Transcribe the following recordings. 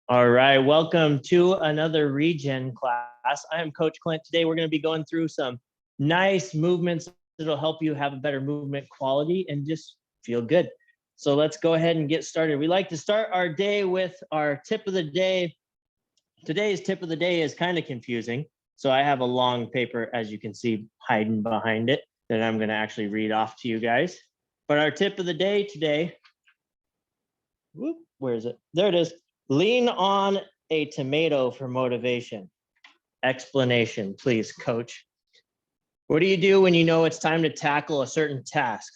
All right, welcome to another Regen class. I am Coach Clint. Today we're going to be going through some nice movements that'll help you have a better movement quality and just feel good. So let's go ahead and get started. We like to start our day with our tip of the day. Today's tip of the day is kind of confusing. So I have a long paper, as you can see, hiding behind it that I'm going to actually read off to you guys. But our tip of the day today, where is it? There it is. Lean on a tomato for motivation. Explanation, please, coach. What do you do when you know it's time to tackle a certain task,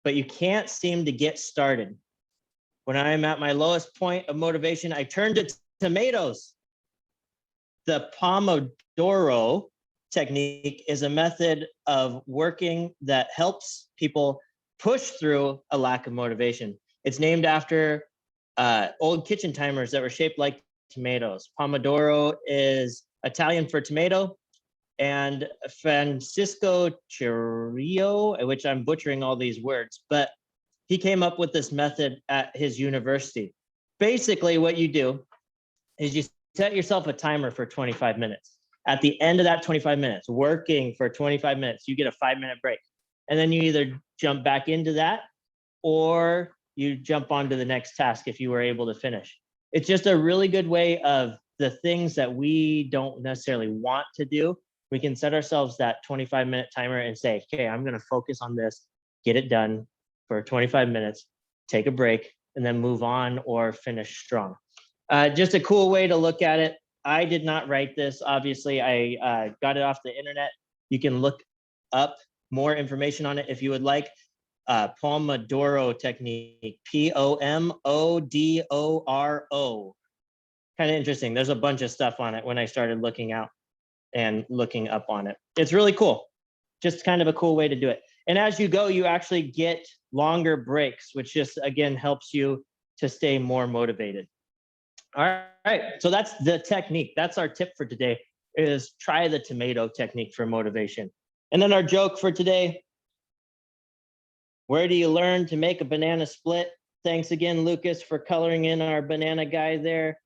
but you can't seem to get started? When I am at my lowest point of motivation, I turn to tomatoes. The Pomodoro Technique is a method of working that helps people push through a lack of motivation. It's named after old kitchen timers that were shaped like tomatoes. Pomodoro is Italian for tomato, and Francisco Cirio, which I'm butchering all these words, but he came up with this method at his university. Basically, what you do is you set yourself a timer for 25 minutes. At the end of that 25 minutes, working for 25 minutes, you get a 5-minute break. And then you either jump back into that or you jump onto the next task if you were able to finish. It's just a really good way of the things that we don't necessarily want to do. We can set ourselves that 25-minute timer and say, okay, I'm going to focus on this, get it done for 25 minutes, take a break, and then move on or finish strong. Just a cool way to look at it. I did not write this. Obviously, I got it off the internet. You can look up more information on it if you would like. Pomodoro Technique, Pomodoro. Kind of interesting. There's a bunch of stuff on it when I started looking out and looking up on it. It's really cool. Just kind of a cool way to do it. And as you go, you actually get longer breaks, which just, again, helps you to stay more motivated. All right, so that's the technique. That's our tip for today, is try the tomato technique for motivation. And then our joke for today: where do you learn to make a banana split? Thanks again, Lucas, for coloring in our banana guy there.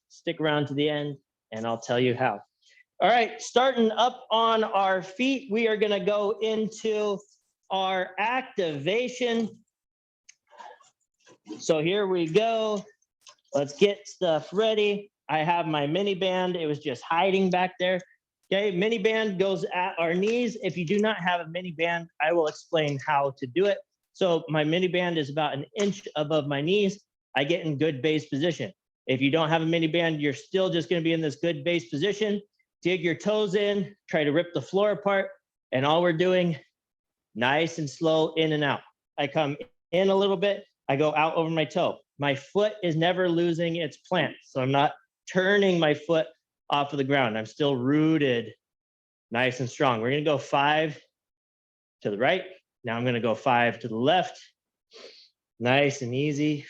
Stick around to the end and I'll tell you how. All right, starting up on our feet, we are gonna go into our activation. So here we go. Let's get stuff ready. I have my mini band. It was just hiding back there. Okay, mini band goes at our knees. If you do not have a mini band, I will explain how to do it. So my mini band is about 1 inch above my knees. I get in good base position. If you don't have a mini band, you're still just going to be in this good base position. Dig your toes in, try to rip the floor apart. And all we're doing, nice and slow, in and out. I come in a little bit. I go out over my toe. My foot is never losing its plant. So I'm not turning my foot off of the ground. I'm still rooted, nice and strong. We're going to go 5 to the right. Now I'm going to go 5 to the left. Nice and easy.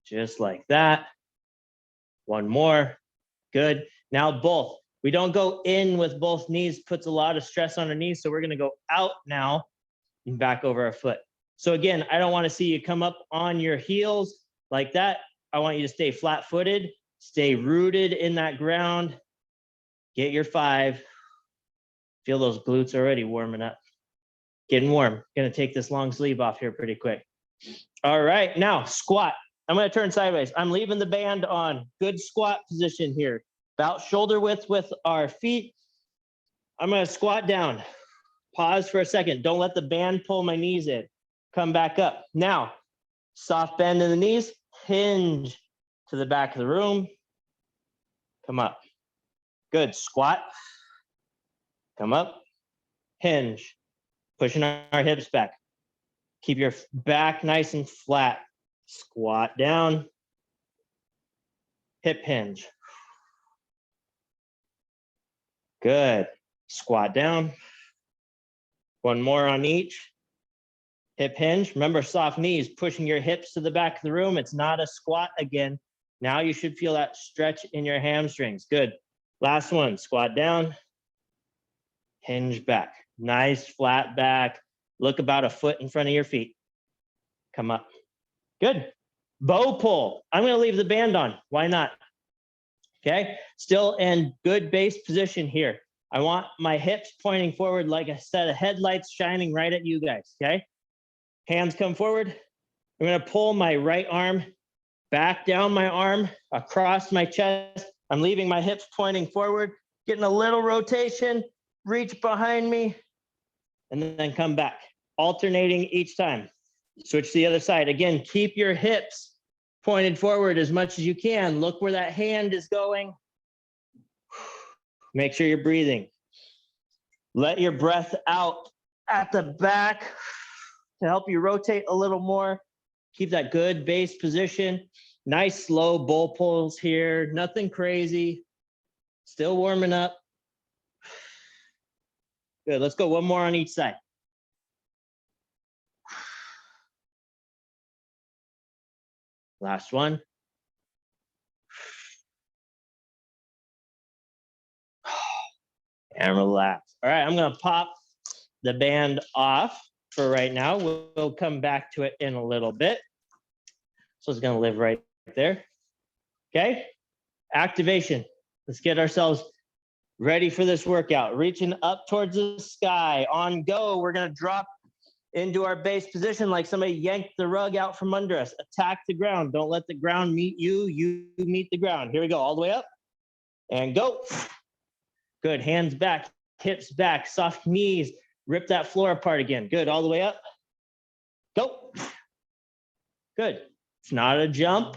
Just like that. One more. Good. Now both. We don't go in with both knees. Puts a lot of stress on our knees. So we're going to go out now and back over our foot. So again, I don't want to see you come up on your heels like that. I want you to stay flat-footed. Stay rooted in that ground. Get your 5. Feel those glutes already warming up. Getting warm. Gonna take this long sleeve off here pretty quick. All right, now squat. I'm gonna turn sideways. I'm leaving the band on. Good squat position here. About shoulder width with our feet. I'm gonna squat down. Pause for a second. Don't let the band pull my knees in. Come back up. Now, soft bend in the knees. Hinge to the back of the room. Come up. Good. Squat. Come up. Hinge. Pushing our hips back. Keep your back nice and flat. Squat down. Hip hinge. Good. Squat down. One more on each. Hip hinge. Remember, soft knees, pushing your hips to the back of the room. It's not a squat again. Now you should feel that stretch in your hamstrings. Good. Last one. Squat down. Hinge back. Nice flat back. Look about a foot in front of your feet. Come up. Good. Bow pull. I'm going to leave the band on. Why not? Okay. Still in good base position here. I want my hips pointing forward like a set of headlights shining right at you guys. Okay. Hands come forward. I'm going to pull my right arm back down my arm across my chest. I'm leaving my hips pointing forward, getting a little rotation, reach behind me, and then come back, alternating each time. Switch to the other side. Again, keep your hips pointed forward as much as you can. Look where that hand is going. Make sure you're breathing. Let your breath out at the back to help you rotate a little more. Keep that good base position. Nice slow bull pulls here. Nothing crazy. Still warming up. Good. Let's go one more on each side. Last one. And relax. All right, I'm going to pop the band off for right now. We'll come back to it in a little bit. So it's going to live right there. Okay. Activation. Let's get ourselves ready for this workout. Reaching up towards the sky. On go, we're going to drop into our base position like somebody yanked the rug out from under us. Attack the ground. Don't let the ground meet you. You meet the ground. Here we go. All the way up. And go. Good. Hands back. Hips back. Soft knees. Rip that floor apart again. Good. All the way up. Go. Good. It's not a jump.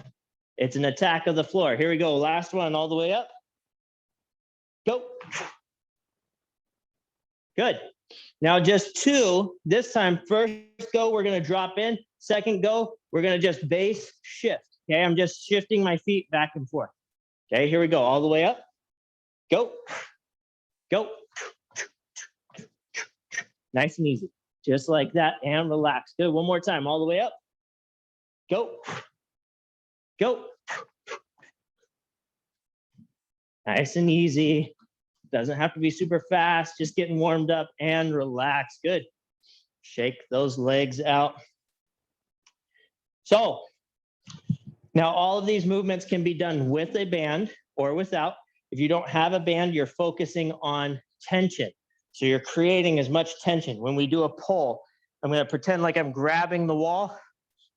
It's an attack of the floor. Here we go. Last one. All the way up. Go. Good. Now just two. This time, first go, we're going to drop in. Second go, we're going to just base shift. Okay, I'm just shifting my feet back and forth. Okay, here we go. All the way up. Go. Go. Nice and easy. Just like that, and relax. Good. One more time. All the way up. Go. Go. Nice and easy. Doesn't have to be super fast. Just getting warmed up and relax. Good. Shake those legs out. So now all of these movements can be done with a band or without. If you don't have a band, you're focusing on tension. So you're creating as much tension. When we do a pull, I'm going to pretend like I'm grabbing the wall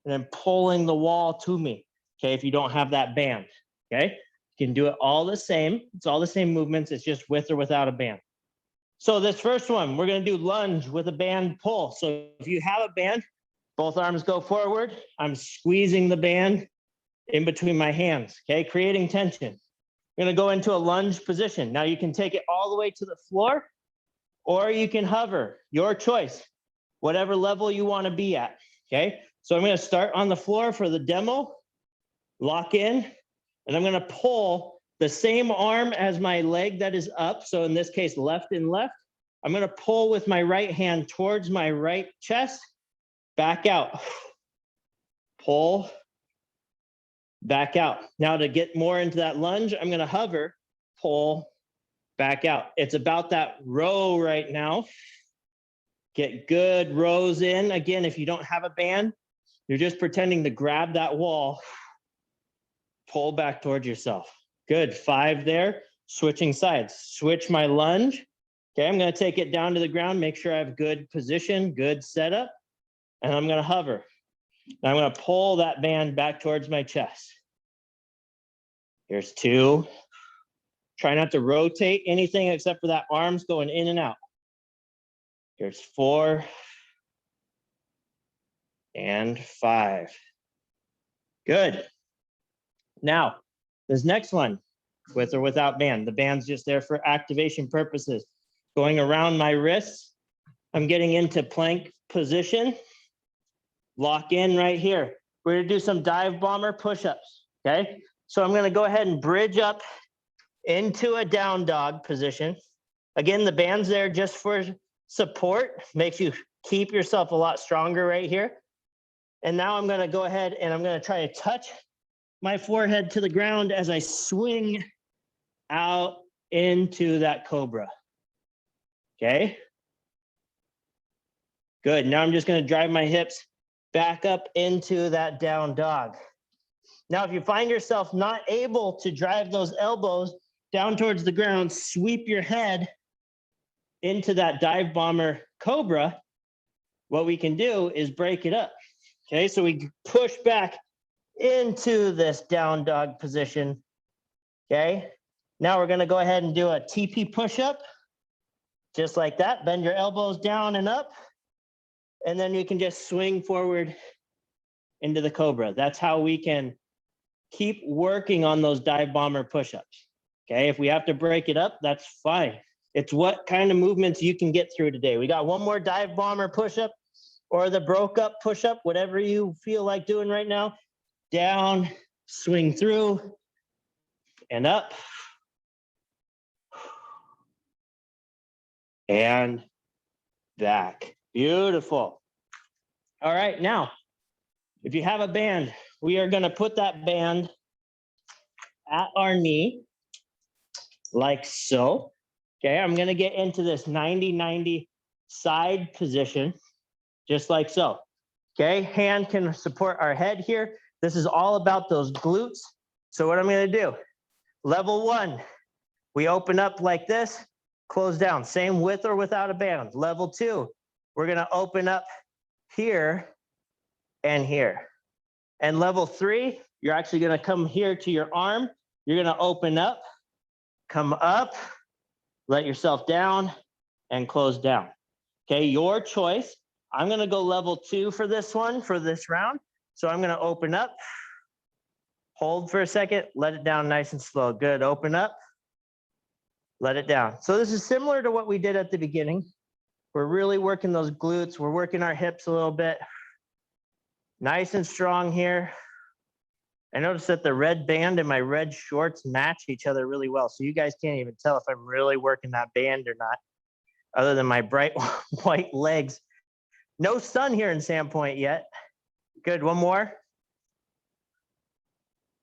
and then pulling the wall to me. Okay, if you don't have that band. Okay, you can do it all the same. It's all the same movements. It's just with or without a band. So this first one, we're going to do lunge with a band pull. So if you have a band, both arms go forward. I'm squeezing the band in between my hands, okay, creating tension. I'm going to go into a lunge position. Now you can take it all the way to the floor, or you can hover, your choice, whatever level you want to be at, okay? So I'm going to start on the floor for the demo, lock in, and I'm going to pull the same arm as my leg that is up. So in this case, left and left. I'm going to pull with my right hand towards my right chest, back out, pull, back out. Now to get more into that lunge, I'm going to hover, pull, back out. It's about that row right now. Get good rows in. Again, if you don't have a band, you're just pretending to grab that wall, pull back towards yourself. Good. 5 there. Switching sides. Switch my lunge. Okay, I'm going to take it down to the ground, make sure I have good position, good setup, and I'm going to hover. Now I'm going to pull that band back towards my chest. Here's 2. Try not to rotate anything except for that arms going in and out. Here's 4 and 5. Good. Now, this next one, with or without band. The band's just there for activation purposes. Going around my wrists, I'm getting into plank position. Lock in right here. We're going to do some dive bomber push-ups, okay? So I'm going to go ahead and bridge up into a down dog position. Again, the band's there just for support. Makes you keep yourself a lot stronger right here. And now I'm going to go ahead and I'm going to try to touch my forehead to the ground as I swing out into that cobra. Okay. Good. Now I'm just going to drive my hips back up into that down dog. Now, if you find yourself not able to drive those elbows down towards the ground, sweep your head into that dive bomber cobra. What we can do is break it up. Okay, so we push back into this down dog position. Okay, now we're going to go ahead and do a TP push-up, just like that. Bend your elbows down and up, and then you can just swing forward into the cobra. That's how we can keep working on those dive bomber push-ups. Okay, if we have to break it up, that's fine. It's what kind of movements you can get through today. We got one more dive bomber push-up or the broke up push-up, whatever you feel like doing right now. Down, swing through, and up. And back. Beautiful. All right, now, if you have a band, we are gonna put that band at our knee, like so. Okay, I'm gonna get into this 90-90 side position, just like so. Okay, hand can support our head here. This is all about those glutes. So what I'm gonna do, level 1, we open up like this, close down, same with or without a band. Level 2, we're gonna open up here and here. And level 3, you're actually gonna come here to your arm. You're gonna open up, come up, let yourself down, and close down. Okay, your choice. I'm gonna go level 2 for this one, for this round. So I'm gonna open up, hold for a second, let it down nice and slow. Good, open up, let it down. So this is similar to what we did at the beginning. We're really working those glutes. We're working our hips a little bit. Nice and strong here. I noticed that the red band and my red shorts match each other really well. So you guys can't even tell if I'm really working that band or not, other than my bright white legs. No sun here in Sandpoint yet. Good, one more.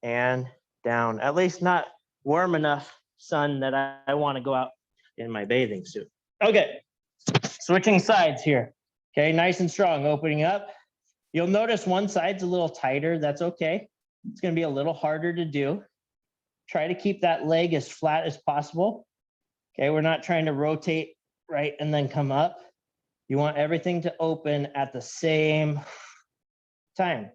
And down, at least not warm enough sun that I want to go out in my bathing suit. Okay, switching sides here. Okay, nice and strong, opening up. You'll notice one side's a little tighter, that's okay. It's gonna be a little harder to do. Try to keep that leg as flat as possible. Okay, we're not trying to rotate right and then come up. You want everything to open at the same time.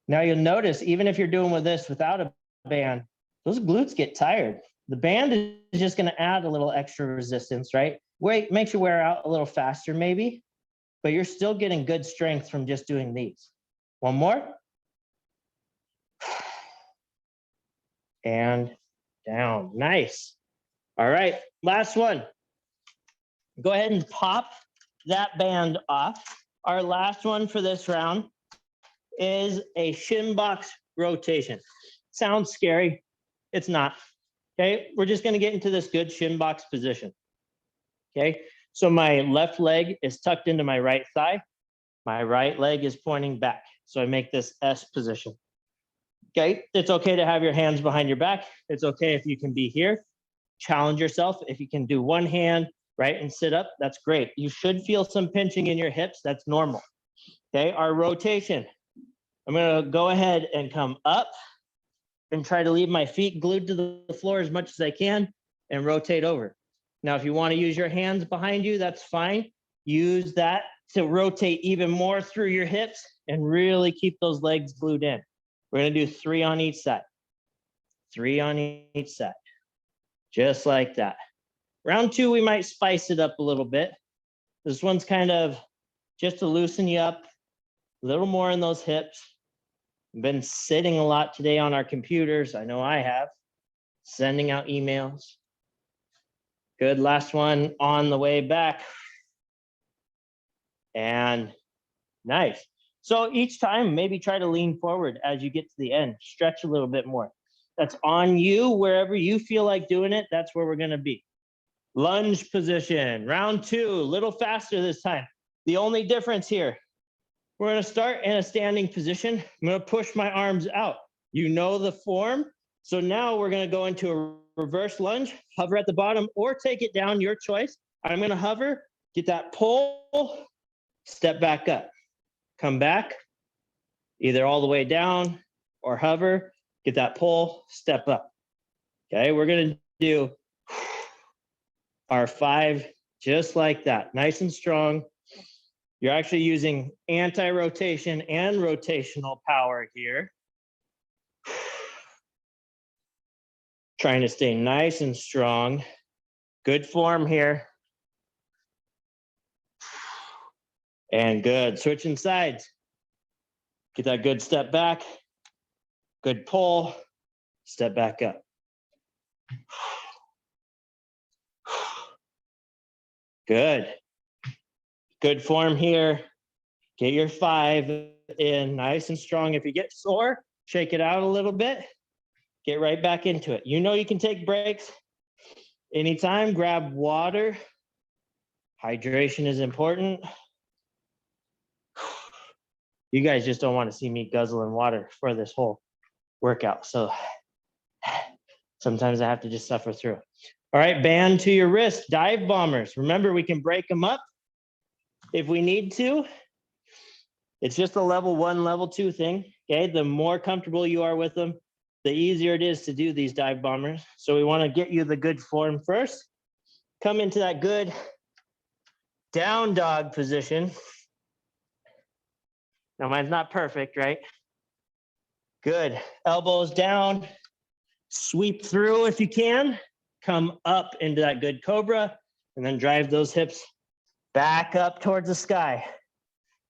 Now you'll notice, even if you're doing with this without a band, those glutes get tired. The band is just gonna add a little extra resistance, right? Makes you wear out a little faster maybe, but you're still getting good strength from just doing these. One more. And down, nice. All right, last one. Go ahead and pop that band off. Our last one for this round is a Shin Box Rotation. Sounds scary, it's not. Okay, we're just gonna get into this good Shin Box position. Okay, so my left leg is tucked into my right thigh. My right leg is pointing back. So I make this S position. Okay, it's okay to have your hands behind your back. It's okay if you can be here. Challenge yourself. If you can do one hand, right, and sit up, that's great. You should feel some pinching in your hips. That's normal. Okay, our rotation. I'm gonna go ahead and come up and try to leave my feet glued to the floor as much as I can and rotate over. Now, if you want to use your hands behind you, that's fine. Use that to rotate even more through your hips and really keep those legs glued in. We're gonna do 3 on each side. 3 on each side, just like that. Round 2, we might spice it up a little bit. This one's kind of just to loosen you up a little more in those hips. Been sitting a lot today on our computers. I know I have. Sending out emails. Good, last one on the way back. And nice. So each time, maybe try to lean forward as you get to the end. Stretch a little bit more. That's on you, wherever you feel like doing it, that's where we're gonna be. Lunge position, round 2, a little faster this time. The only difference here, we're gonna start in a standing position. I'm gonna push my arms out. You know the form. So now we're gonna go into a reverse lunge, hover at the bottom or take it down, your choice. I'm gonna hover, get that pull, step back up. Come back, either all the way down or hover, get that pull, step up. Okay, we're gonna do our 5 just like that, nice and strong. You're actually using anti-rotation and rotational power here. Trying to stay nice and strong. Good form here. And good, switching sides. Get that good step back. Good pull, step back up. Good. Good form here. Get your 5 in nice and strong. If you get sore, shake it out a little bit. Get right back into it. You know you can take breaks anytime. Grab water. Hydration is important. You guys just don't want to see me guzzling water for this whole workout. So sometimes I have to just suffer through. All right, band to your wrist, dive bombers. Remember, we can break them up if we need to. It's just a level 1, level 2 thing. Okay, the more comfortable you are with them, the easier it is to do these dive bombers. So we want to get you the good form first. Come into that good down dog position. Now mine's not perfect, right? Good. Elbows down. Sweep through if you can. Come up into that good cobra and then drive those hips back up towards the sky.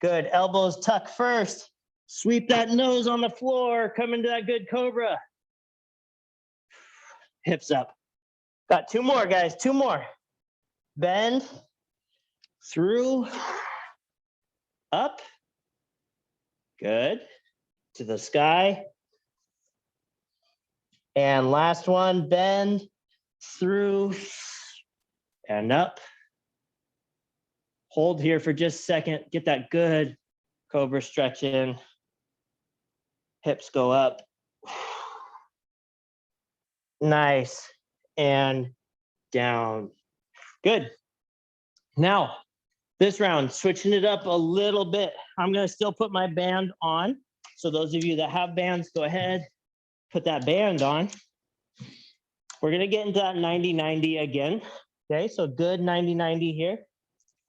Good. Elbows tuck first. Sweep that nose on the floor. Come into that good cobra. Hips up. Got 2 more, guys. 2 more. Bend through, up. Good. To the sky. And last one, bend through and up. Hold here for just a second. Get that good cobra stretch in. Hips go up. Nice. And down. Good. Now, this round, switching it up a little bit. I'm going to still put my band on. So those of you that have bands, go ahead, put that band on. We're going to get into that 90-90 again. Okay, so good 90-90 here.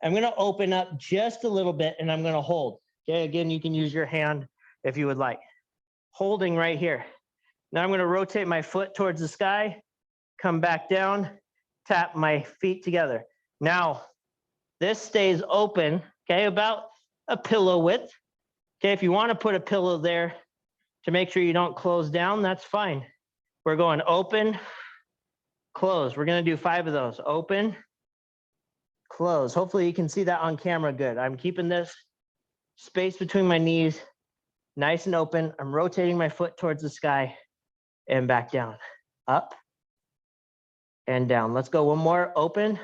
I'm going to open up just a little bit and I'm going to hold. Okay, again, you can use your hand if you would like. Holding right here. Now I'm going to rotate my foot towards the sky, come back down, tap my feet together. Now, this stays open, okay, about a pillow width. Okay, if you want to put a pillow there to make sure you don't close down, that's fine. We're going open, close. We're going to do 5 of those. Open, close. Hopefully you can see that on camera good. I'm keeping this space between my knees nice and open. I'm rotating my foot towards the sky and back down. Up and down. Let's go one more. Open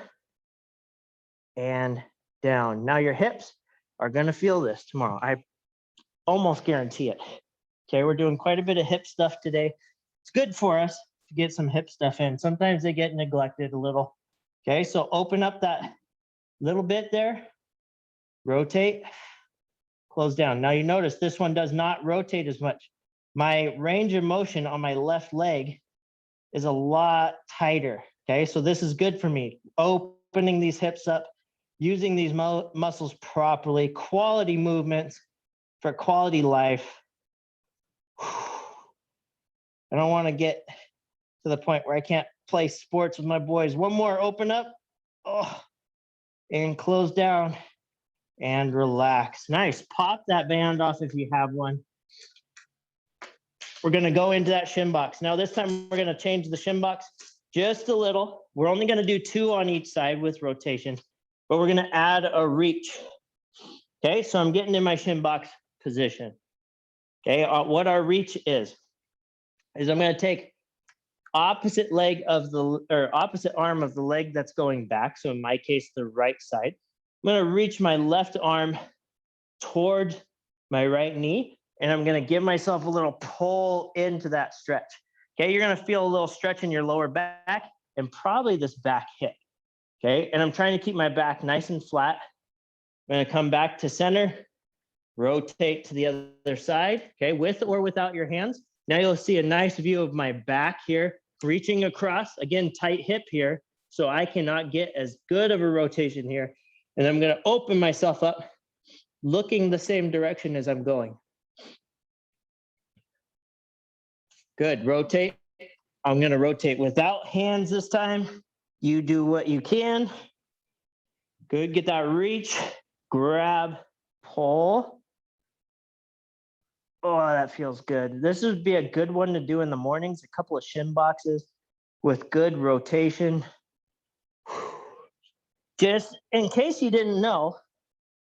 and down. Now your hips are going to feel this tomorrow. I almost guarantee it. Okay, we're doing quite a bit of hip stuff today. It's good for us to get some hip stuff in. Sometimes they get neglected a little. Okay, so open up that little bit there. Rotate, close down. Now you notice this one does not rotate as much. My range of motion on my left leg is a lot tighter. Okay, so this is good for me. Opening these hips up, using these muscles properly, quality movements for quality life. I don't want to get to the point where I can't play sports with my boys. One more, open up, and close down and relax. Nice, pop that band off if you have one. We're gonna go into that shin box. Now this time we're gonna change the shin box just a little. We're only gonna do 2 on each side with rotation, but we're gonna add a reach. Okay, so I'm getting in my shin box position. Okay, what our reach is I'm gonna take opposite leg of the, or opposite arm of the leg that's going back. So in my case, the right side. I'm gonna reach my left arm toward my right knee, and I'm gonna give myself a little pull into that stretch. Okay, you're gonna feel a little stretch in your lower back and probably this back hip. Okay, and I'm trying to keep my back nice and flat. I'm gonna come back to center, rotate to the other side, okay, with or without your hands. Now you'll see a nice view of my back here, reaching across, again, tight hip here, so I cannot get as good of a rotation here. And I'm gonna open myself up, looking the same direction as I'm going. Good, rotate. I'm gonna rotate without hands this time. You do what you can. Good, get that reach, grab, pull. Oh, that feels good. This would be a good one to do in the mornings, a couple of shin boxes with good rotation. Just in case you didn't know,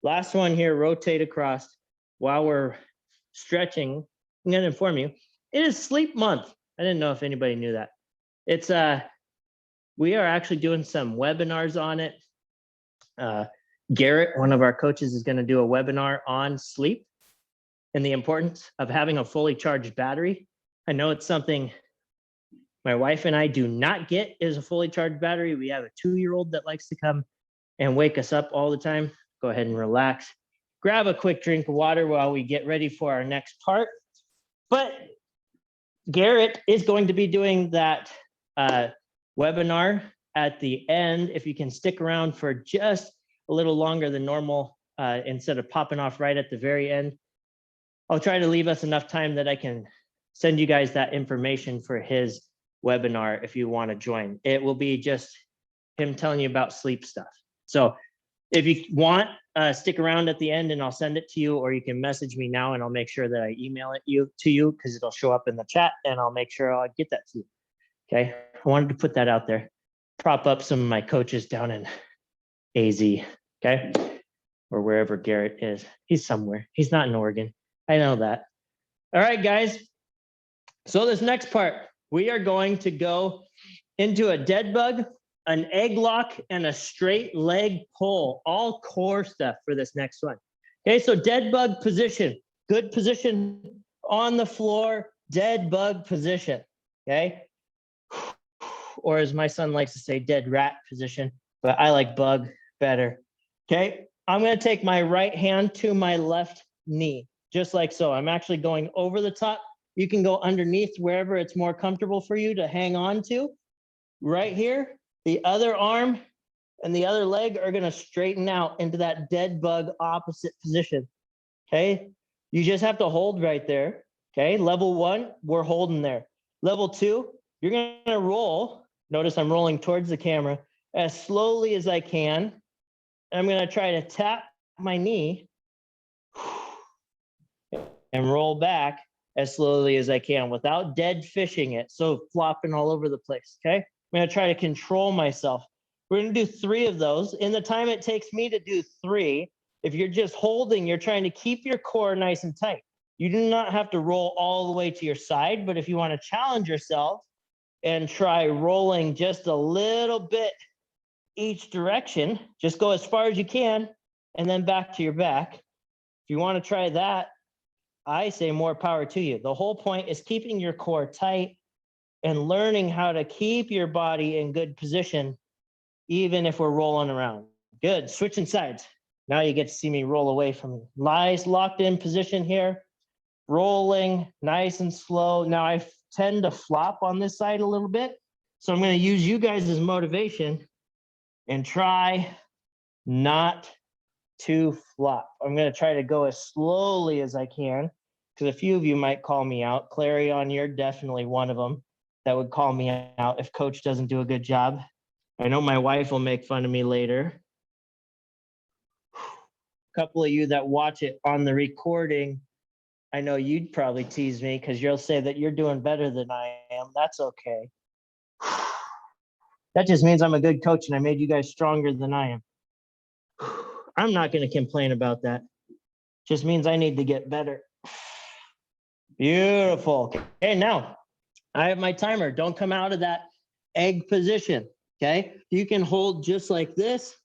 last one here, rotate across while we're stretching. I'm gonna inform you, it is sleep month. I didn't know if anybody knew that. It's we are actually doing some webinars on it. Garrett, one of our coaches, is gonna do a webinar on sleep and the importance of having a fully charged battery. I know it's something my wife and I do not get, is a fully charged battery. We have a 2-year-old that likes to come and wake us up all the time. Go ahead and relax. Grab a quick drink of water while we get ready for our next part. But Garrett is going to be doing that webinar at the end. If you can stick around for just a little longer than normal, instead of popping off right at the very end, I'll try to leave us enough time that I can send you guys that information for his webinar if you want to join. It will be just him telling you about sleep stuff. So if you want, stick around at the end and I'll send it to you, or you can message me now and I'll make sure that I email it to you because it'll show up in the chat and I'll make sure I'll get that to you. Okay, I wanted to put that out there. Prop up some of my coaches down in AZ, okay? Or wherever Garrett is. He's somewhere. He's not in Oregon. I know that. All right, guys. So this next part, we are going to go into a dead bug, an egg lock, and a straight leg pull, all core stuff for this next one. Okay, so dead bug position, good position on the floor, dead bug position, okay? Or as my son likes to say, dead rat position, but I like bug better. Okay, I'm gonna take my right hand to my left knee, just like so. I'm actually going over the top. You can go underneath wherever it's more comfortable for you to hang on to. Right here, the other arm and the other leg are gonna straighten out into that dead bug opposite position, okay? You just have to hold right there, okay? Level 1, we're holding there. Level 2, you're gonna roll. Notice I'm rolling towards the camera as slowly as I can. I'm gonna try to tap my knee and roll back as slowly as I can without dead fishing it, so flopping all over the place, okay? I'm gonna try to control myself. We're gonna do 3 of those. In the time it takes me to do 3, if you're just holding, you're trying to keep your core nice and tight. You do not have to roll all the way to your side, but if you wanna challenge yourself and try rolling just a little bit each direction, just go as far as you can and then back to your back. If you wanna try that, I say more power to you. The whole point is keeping your core tight and learning how to keep your body in good position, even if we're rolling around. Good, switching sides. Now you get to see me roll away from me. Nice locked in position here. Rolling, nice and slow. Now I tend to flop on this side a little bit. So I'm gonna use you guys as motivation and try not to flop. I'm gonna try to go as slowly as I can, because a few of you might call me out. Clarion, you're definitely one of them that would call me out if coach doesn't do a good job. I know my wife will make fun of me later. A couple of you that watch it on the recording, I know you'd probably tease me because you'll say that you're doing better than I am. That's okay. That just means I'm a good coach and I made you guys stronger than I am. I'm not going to complain about that. Just means I need to get better. Beautiful. Okay, now I have my timer. Don't come out of that egg position, okay? You can hold just like this,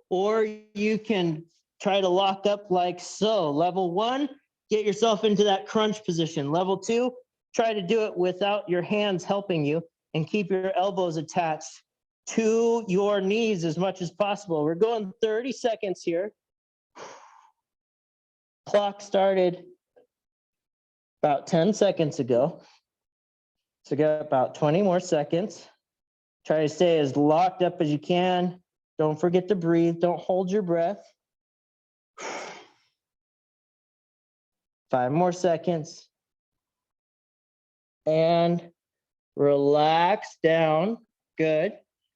or you can try to lock up like so. Level 1, get yourself into that crunch position. Level 2, try to do it without your hands helping you and keep your elbows attached to your knees as much as possible. We're going 30 seconds here. Clock started. about 10 seconds ago. So got about 20 more seconds. Try to stay as locked up as you can. Don't forget to breathe. Don't hold your breath. 5 more seconds. And relax down. Good.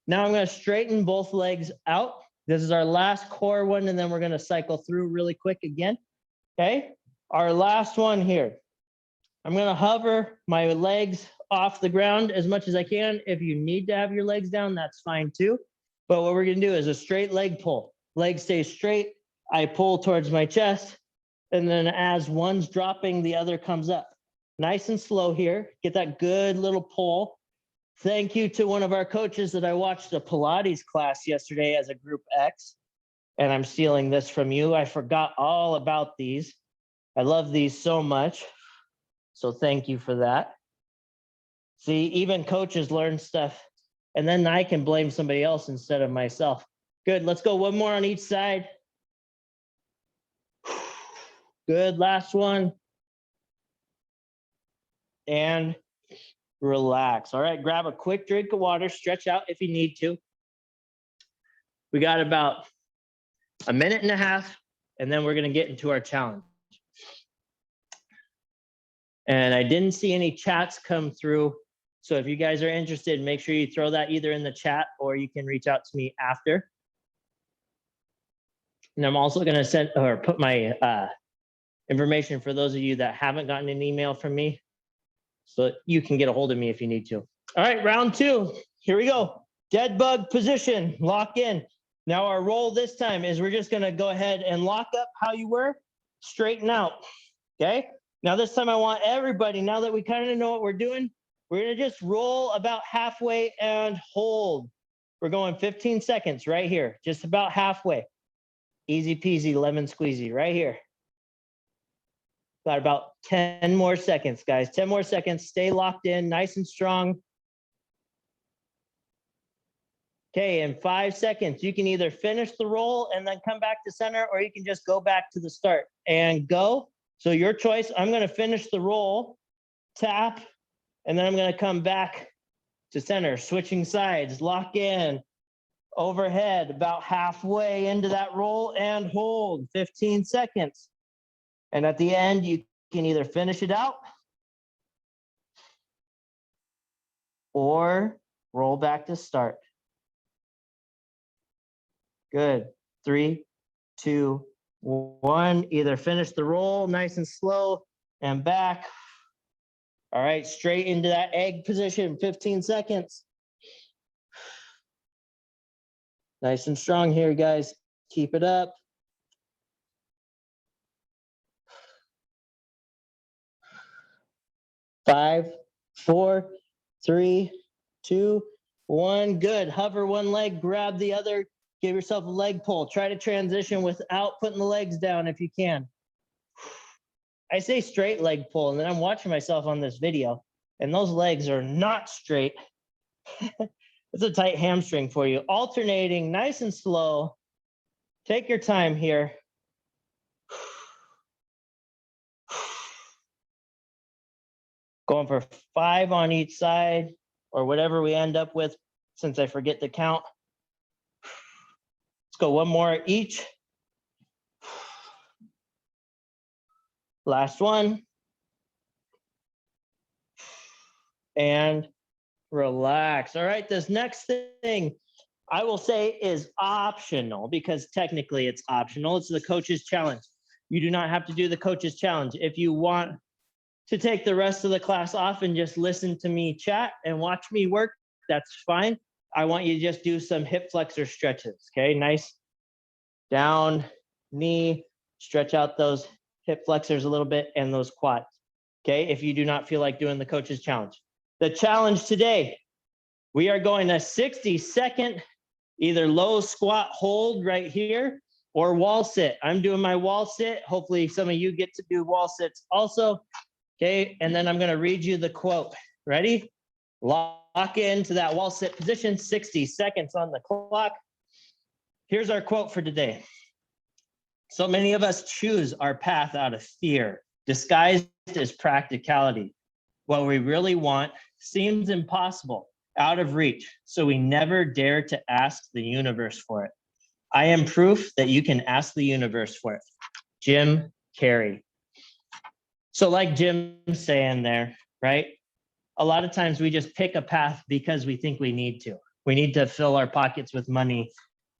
Now I'm going to straighten both legs out. This is our last core one, and then we're going to cycle through really quick again. Okay. Our last one here. I'm going to hover my legs off the ground as much as I can. If you need to have your legs down, that's fine too. But what we're going to do is a straight leg pull. Leg stays straight. I pull towards my chest. And then as one's dropping, the other comes up. Nice and slow here. Get that good little pull. Thank you to one of our coaches that I watched a Pilates class yesterday as a group X. And I'm stealing this from you. I forgot all about these. I love these so much. So thank you for that. See, even coaches learn stuff. And then I can blame somebody else instead of myself. Good. Let's go one more on each side. Good. Last one. And relax. All right. Grab a quick drink of water. Stretch out if you need to. We got about a minute and a half, and then we're going to get into our challenge. And I didn't see any chats come through. So if you guys are interested, make sure you throw that either in the chat or you can reach out to me after. And I'm also going to send or put my information for those of you that haven't gotten an email from me, so you can get a hold of me if you need to. All right, round 2. Here we go. Dead bug position. Lock in. Now our roll this time is we're just going to go ahead and lock up how you were, straighten out. Okay. Now this time I want everybody, now that we kind of know what we're doing, we're going to just roll about halfway and hold. We're going 15 seconds right here, just about halfway. Easy peasy, lemon squeezy right here. Got about 10 more seconds, guys. 10 more seconds. Stay locked in, nice and strong. Okay, in 5 seconds, you can either finish the roll and then come back to center, or you can just go back to the start and go. So your choice. I'm going to finish the roll, tap, and then I'm going to come back to center, switching sides, lock in, overhead, about halfway into that roll and hold, 15 seconds. And at the end, you can either finish it out or roll back to start. Good. 3, 2, 1. Either finish the roll nice and slow and back. All right, straight into that egg position, 15 seconds. Nice and strong here, guys. Keep it up. 5, 4, 3, 2, 1. Good. Hover one leg, grab the other. Give yourself a leg pull. Try to transition without putting the legs down if you can. I say straight leg pull, and then I'm watching myself on this video, and those legs are not straight. It's a tight hamstring for you. Alternating, nice and slow. Take your time here. Going for 5 on each side, or whatever we end up with, since I forget to count. Let's go one more each. Last one. And relax. All right, this next thing I will say is optional, because technically it's optional. It's the coach's challenge. You do not have to do the coach's challenge. If you want to take the rest of the class off and just listen to me chat and watch me work, that's fine. I want you to just do some hip flexor stretches. Okay, nice. Down, knee, stretch out those hip flexors a little bit and those quads. Okay, if you do not feel like doing the coach's challenge. The challenge today, we are going a 60-second either low squat hold right here or wall sit. I'm doing my wall sit. Hopefully some of you get to do wall sits also. Okay, and then I'm going to read you the quote. Ready? Lock into that wall sit position, 60 seconds on the clock. Here's our quote for today. So many of us choose our path out of fear, disguised is practicality. What we really want seems impossible, out of reach, so we never dare to ask the universe for it. I am proof that you can ask the universe for it. Jim Carrey. So like Jim's saying there, right? A lot of times we just pick a path because we think we need to. We need to fill our pockets with money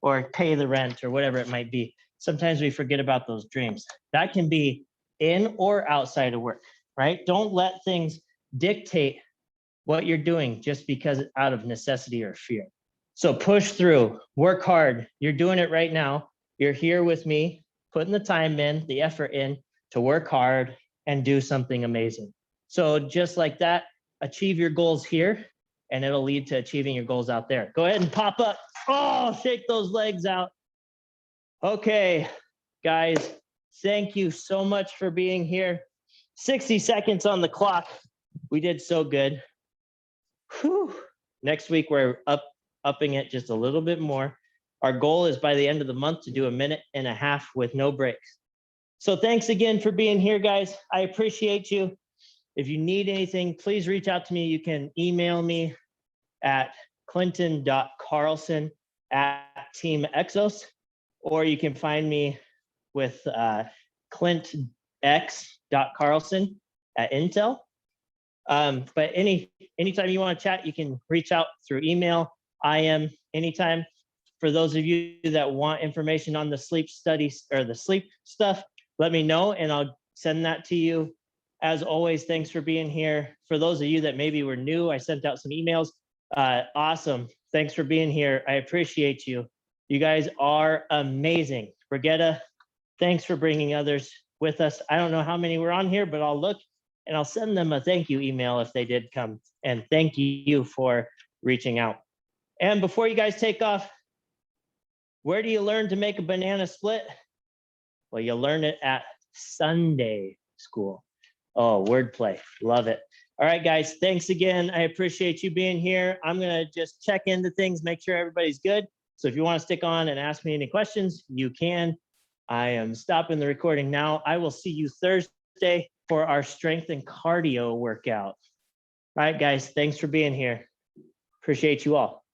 or pay the rent or whatever it might be. Sometimes we forget about those dreams. That can be in or outside of work, right? Don't let things dictate what you're doing just because out of necessity or fear. So push through, work hard. You're doing it right now. You're here with me, putting the time in, the effort in to work hard and do something amazing. So just like that, achieve your goals here and it'll lead to achieving your goals out there. Go ahead and pop up. Oh, shake those legs out. Okay, guys, thank you so much for being here. 60 seconds on the clock. We did so good. Whew. Next week, we're upping it just a little bit more. Our goal is by the end of the month to do 1.5 minutes with no breaks. So thanks again for being here, guys. I appreciate you. If you need anything, please reach out to me. You can email me at clinton.carlson@teamexos, or you can find me with clintx.carlson@Intel. But anytime you want to chat, you can reach out through email, IM, anytime. For those of you that want information on the sleep studies or the sleep stuff, let me know and I'll send that to you. As always, thanks for being here. For those of you that maybe were new, I sent out some emails. Awesome. Thanks for being here. I appreciate you. You guys are amazing. Brigitta, thanks for bringing others with us. I don't know how many were on here, but I'll look and I'll send them a thank you email if they did come. And thank you for reaching out. And before you guys take off, where do you learn to make a banana split? Well, you learn it at Sunday school. Oh, wordplay. Love it. All right, guys. Thanks again. I appreciate you being here. I'm going to just check into things, make sure everybody's good. So if you want to stick on and ask me any questions, you can. I am stopping the recording now. I will see you Thursday for our strength and cardio workout. All right, guys. Thanks for being here. Appreciate you all.